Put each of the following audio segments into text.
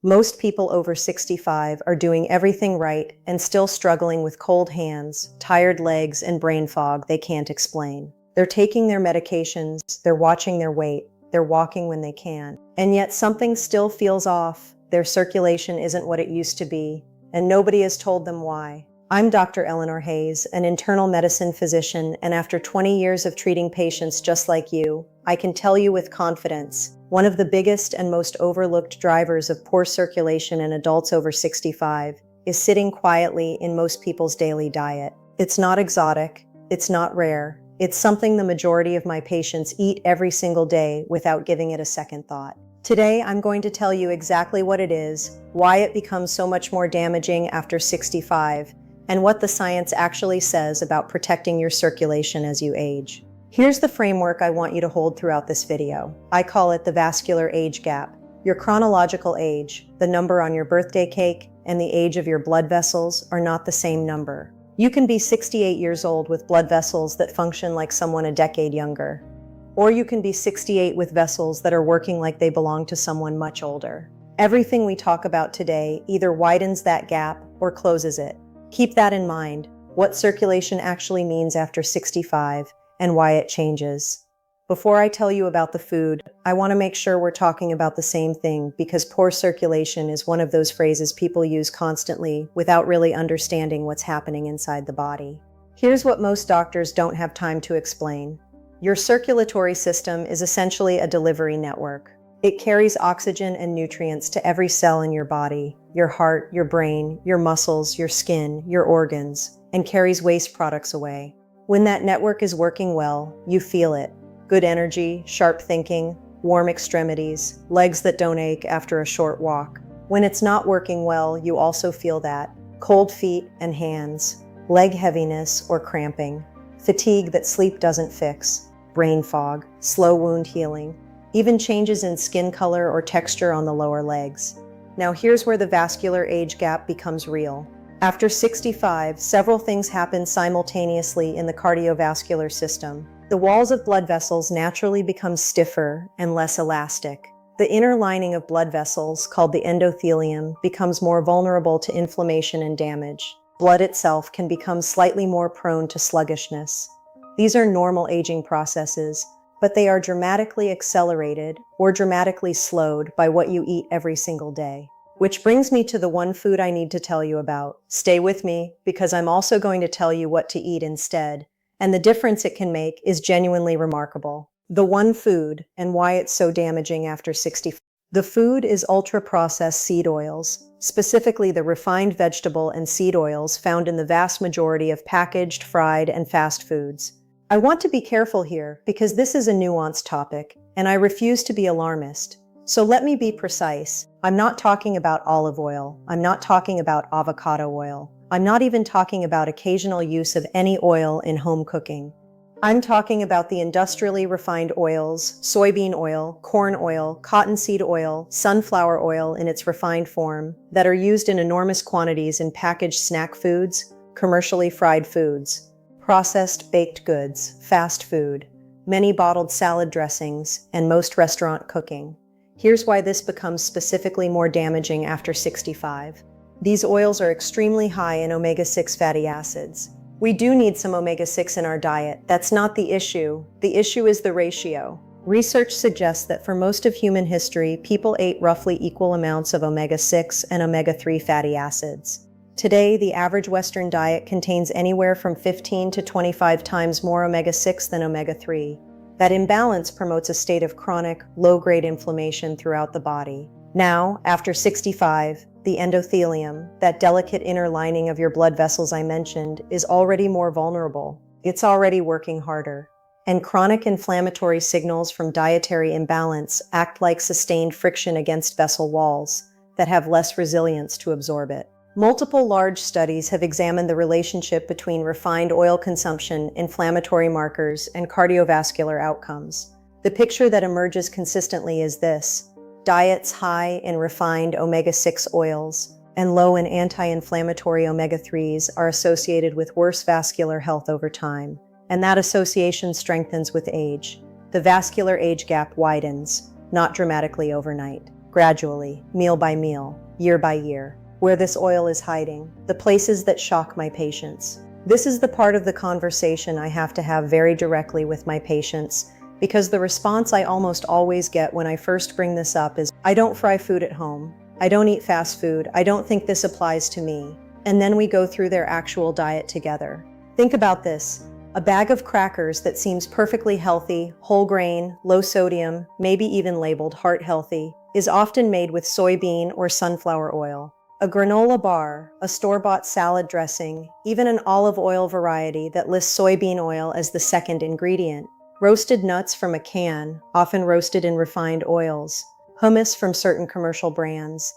Most people over 65 are doing everything right and still struggling with cold hands, tired legs, and brain fog they can't explain. They're taking their medications, they're watching their weight, they're walking when they can, and yet something still feels off. Their circulation isn't what it used to be, and nobody has told them why. I'm Dr. Eleanor Hayes, an internal medicine physician, and after 20 years of treating patients just like you, I can tell you with confidence, one of the biggest and most overlooked drivers of poor circulation in adults over 65 is sitting quietly in most people's daily diet. It's not exotic, it's not rare, it's something the majority of my patients eat every single day without giving it a second thought. Today, I'm going to tell you exactly what it is, why it becomes so much more damaging after 65, and what the science actually says about protecting your circulation as you age. Here's the framework I want you to hold throughout this video. I call it the vascular age gap. Your chronological age, the number on your birthday cake, and the age of your blood vessels are not the same number. You can be 68 years old with blood vessels that function like someone a decade younger. Or you can be 68 with vessels that are working like they belong to someone much older. Everything we talk about today either widens that gap or closes it. Keep that in mind, what circulation actually means after 65 and why it changes. Before I tell you about the food, I want to make sure we're talking about the same thing because poor circulation is one of those phrases people use constantly without really understanding what's happening inside the body. Here's what most doctors don't have time to explain. Your circulatory system is essentially a delivery network. It carries oxygen and nutrients to every cell in your body, your heart, your brain, your muscles, your skin, your organs, and carries waste products away. When that network is working well, you feel it. Good energy, sharp thinking, warm extremities, legs that don't ache after a short walk. When it's not working well, you also feel that. Cold feet and hands, leg heaviness or cramping, fatigue that sleep doesn't fix, brain fog, slow wound healing, even changes in skin color or texture on the lower legs. Now here's where the vascular age gap becomes real. After 65, several things happen simultaneously in the cardiovascular system. The walls of blood vessels naturally become stiffer and less elastic. The inner lining of blood vessels, called the endothelium, becomes more vulnerable to inflammation and damage. Blood itself can become slightly more prone to sluggishness. These are normal aging processes, but they are dramatically accelerated or dramatically slowed by what you eat every single day. Which brings me to the one food I need to tell you about. Stay with me, because I'm also going to tell you what to eat instead, and the difference it can make is genuinely remarkable. The one food, and why it's so damaging after 65. The food is ultra-processed seed oils, specifically the refined vegetable and seed oils found in the vast majority of packaged, fried, and fast foods. I want to be careful here because this is a nuanced topic, and I refuse to be alarmist. So let me be precise. I'm not talking about olive oil. I'm not talking about avocado oil. I'm not even talking about occasional use of any oil in home cooking. I'm talking about the industrially refined oils, soybean oil, corn oil, cottonseed oil, sunflower oil in its refined form, that are used in enormous quantities in packaged snack foods, commercially fried foods, processed baked goods, fast food, many bottled salad dressings, and most restaurant cooking. Here's why this becomes specifically more damaging after 65. These oils are extremely high in omega-6 fatty acids. We do need some omega-6 in our diet. That's not the issue. The issue is the ratio. Research suggests that for most of human history, people ate roughly equal amounts of omega-6 and omega-3 fatty acids. Today, the average Western diet contains anywhere from 15 to 25 times more omega-6 than omega-3. That imbalance promotes a state of chronic, low-grade inflammation throughout the body. Now, after 65, the endothelium, that delicate inner lining of your blood vessels I mentioned, is already more vulnerable. It's already working harder. And chronic inflammatory signals from dietary imbalance act like sustained friction against vessel walls that have less resilience to absorb it. Multiple large studies have examined the relationship between refined oil consumption, inflammatory markers, and cardiovascular outcomes. The picture that emerges consistently is this: diets high in refined omega-6 oils and low in anti-inflammatory omega-3s are associated with worse vascular health over time, and that association strengthens with age. The vascular age gap widens, not dramatically overnight. gradually, meal by meal, year by year. Where this oil is hiding, the places that shock my patients. This is the part of the conversation I have to have very directly with my patients, because the response I almost always get when I first bring this up is, "I don't fry food at home. I don't eat fast food. I don't think this applies to me." And then we go through their actual diet together. Think about this. A bag of crackers that seems perfectly healthy, whole grain, low sodium, maybe even labeled heart healthy, is often made with soybean or sunflower oil. A granola bar, a store-bought salad dressing, even an olive oil variety that lists soybean oil as the second ingredient. Roasted nuts from a can, often roasted in refined oils. Hummus from certain commercial brands.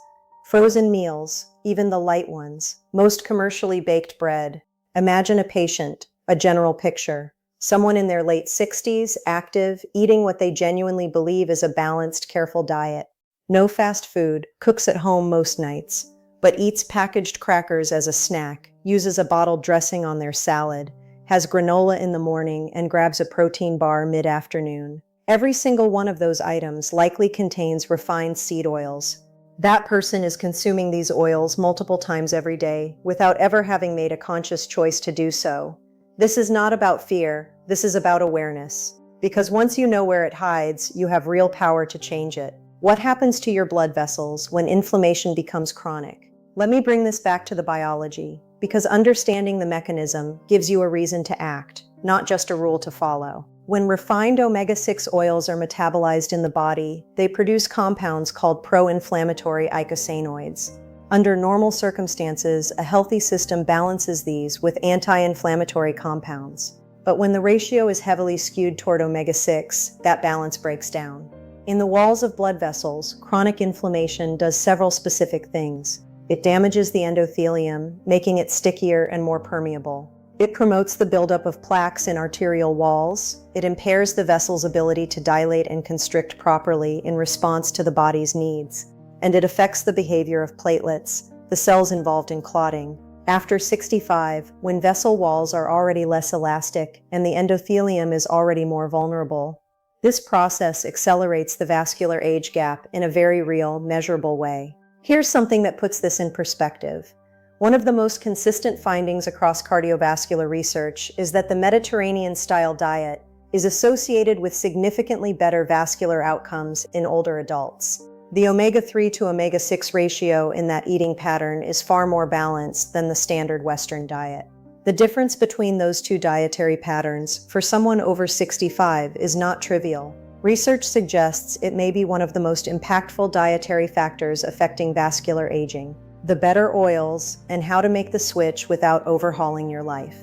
Frozen meals, even the light ones. Most commercially baked bread. Imagine a patient, a general picture. Someone in their late 60s, active, eating what they genuinely believe is a balanced, careful diet. No fast food, cooks at home most nights, but eats packaged crackers as a snack, uses a bottled dressing on their salad, has granola in the morning, and grabs a protein bar mid-afternoon. Every single one of those items likely contains refined seed oils. That person is consuming these oils multiple times every day without ever having made a conscious choice to do so. This is not about fear, this is about awareness. Because once you know where it hides, you have real power to change it. What happens to your blood vessels when inflammation becomes chronic? Let me bring this back to the biology, because understanding the mechanism gives you a reason to act, not just a rule to follow. When refined omega-6 oils are metabolized in the body, they produce compounds called pro-inflammatory eicosanoids. Under normal circumstances, a healthy system balances these with anti-inflammatory compounds. But when the ratio is heavily skewed toward omega-6, that balance breaks down. In the walls of blood vessels, chronic inflammation does several specific things. It damages the endothelium, making it stickier and more permeable. It promotes the buildup of plaques in arterial walls. It impairs the vessel's ability to dilate and constrict properly in response to the body's needs. And it affects the behavior of platelets, the cells involved in clotting. After 65, when vessel walls are already less elastic and the endothelium is already more vulnerable, this process accelerates the vascular age gap in a very real, measurable way. Here's something that puts this in perspective. One of the most consistent findings across cardiovascular research is that the Mediterranean-style diet is associated with significantly better vascular outcomes in older adults. The omega-3 to omega-6 ratio in that eating pattern is far more balanced than the standard Western diet. The difference between those two dietary patterns for someone over 65 is not trivial. Research suggests it may be one of the most impactful dietary factors affecting vascular aging. The better oils, and how to make the switch without overhauling your life.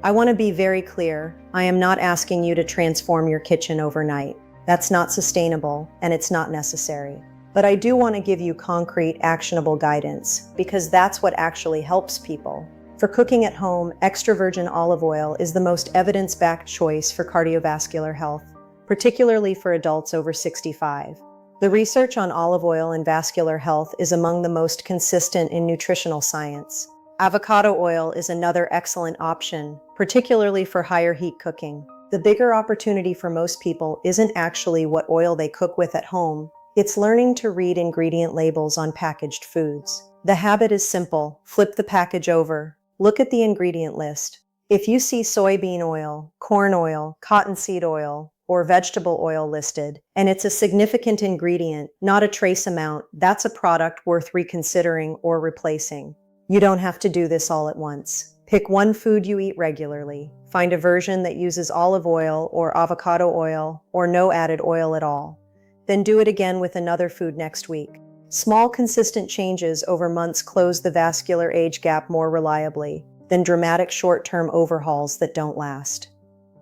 I want to be very clear, I am not asking you to transform your kitchen overnight. That's not sustainable, and it's not necessary. But I do want to give you concrete, actionable guidance, because that's what actually helps people. For cooking at home, extra virgin olive oil is the most evidence-backed choice for cardiovascular health, particularly for adults over 65. The research on olive oil and vascular health is among the most consistent in nutritional science. Avocado oil is another excellent option, particularly for higher heat cooking. The bigger opportunity for most people isn't actually what oil they cook with at home, it's learning to read ingredient labels on packaged foods. The habit is simple: flip the package over, look at the ingredient list. If you see soybean oil, corn oil, cottonseed oil, or vegetable oil listed, and it's a significant ingredient, not a trace amount, that's a product worth reconsidering or replacing. You don't have to do this all at once. Pick one food you eat regularly. Find a version that uses olive oil or avocado oil or no added oil at all. Then do it again with another food next week. Small, consistent changes over months close the vascular age gap more reliably than dramatic short-term overhauls that don't last.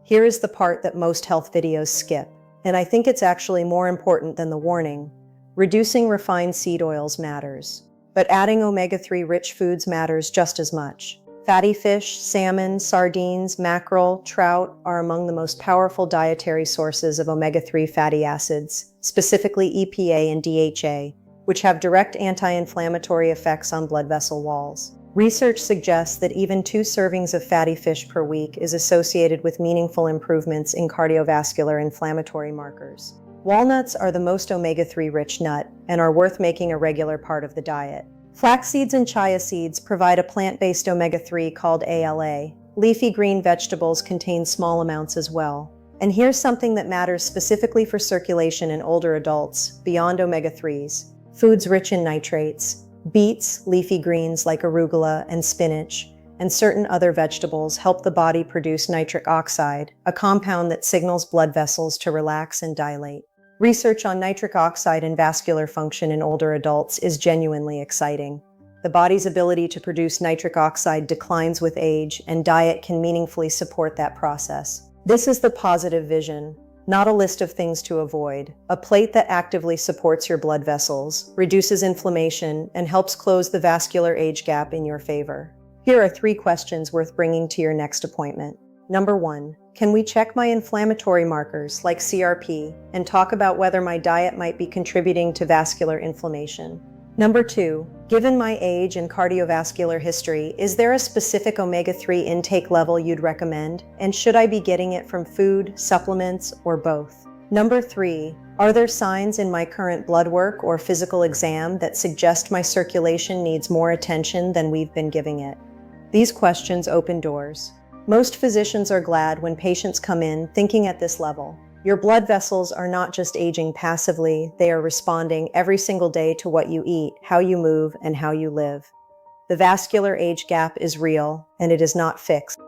Here is the part that most health videos skip, and I think it's actually more important than the warning. Reducing refined seed oils matters, but adding omega-3 rich foods matters just as much. Fatty fish, salmon, sardines, mackerel, trout are among the most powerful dietary sources of omega-3 fatty acids, specifically EPA and DHA, which have direct anti-inflammatory effects on blood vessel walls. Research suggests that even 2 servings of fatty fish per week is associated with meaningful improvements in cardiovascular inflammatory markers. Walnuts are the most omega-3 rich nut and are worth making a regular part of the diet. Flax seeds and chia seeds provide a plant-based omega-3 called ALA. Leafy green vegetables contain small amounts as well. And here's something that matters specifically for circulation in older adults, beyond omega-3s. Foods rich in nitrates. Beets, leafy greens like arugula and spinach, and certain other vegetables help the body produce nitric oxide, a compound that signals blood vessels to relax and dilate. Research on nitric oxide and vascular function in older adults is genuinely exciting. The body's ability to produce nitric oxide declines with age, and diet can meaningfully support that process. This is the positive vision, not a list of things to avoid. A plate that actively supports your blood vessels, reduces inflammation, and helps close the vascular age gap in your favor. Here are 3 questions worth bringing to your next appointment. Number 1. Can we check my inflammatory markers like CRP and talk about whether my diet might be contributing to vascular inflammation? Number 2. Given my age and cardiovascular history, is there a specific omega-3 intake level you'd recommend? And should I be getting it from food, supplements, or both? Number 3. Are there signs in my current blood work or physical exam that suggest my circulation needs more attention than we've been giving it? These questions open doors. Most physicians are glad when patients come in thinking at this level. Your blood vessels are not just aging passively, they are responding every single day to what you eat, how you move, and how you live. The vascular age gap is real, and it is not fixed.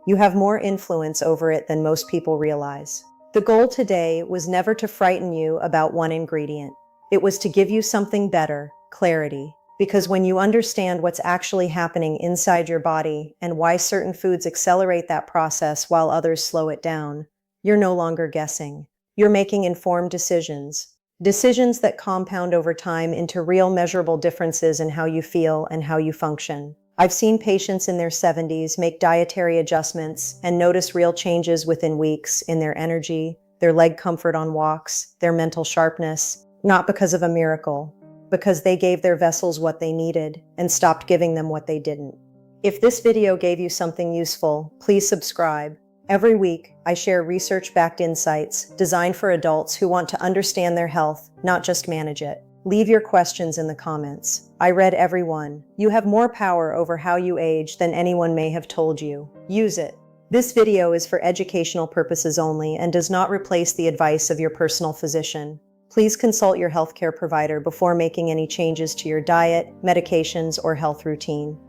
You have more influence over it than most people realize. The goal today was never to frighten you about one ingredient. It was to give you something better, clarity. Because when you understand what's actually happening inside your body and why certain foods accelerate that process while others slow it down, you're no longer guessing. You're making informed decisions. Decisions that compound over time into real measurable differences in how you feel and how you function. I've seen patients in their 70s make dietary adjustments and notice real changes within weeks in their energy, their leg comfort on walks, their mental sharpness, not because of a miracle, because they gave their vessels what they needed and stopped giving them what they didn't. If this video gave you something useful, please subscribe. Every week, I share research-backed insights designed for adults who want to understand their health, not just manage it. Leave your questions in the comments. I read every one. You have more power over how you age than anyone may have told you. Use it. This video is for educational purposes only and does not replace the advice of your personal physician. Please consult your healthcare provider before making any changes to your diet, medications, or health routine.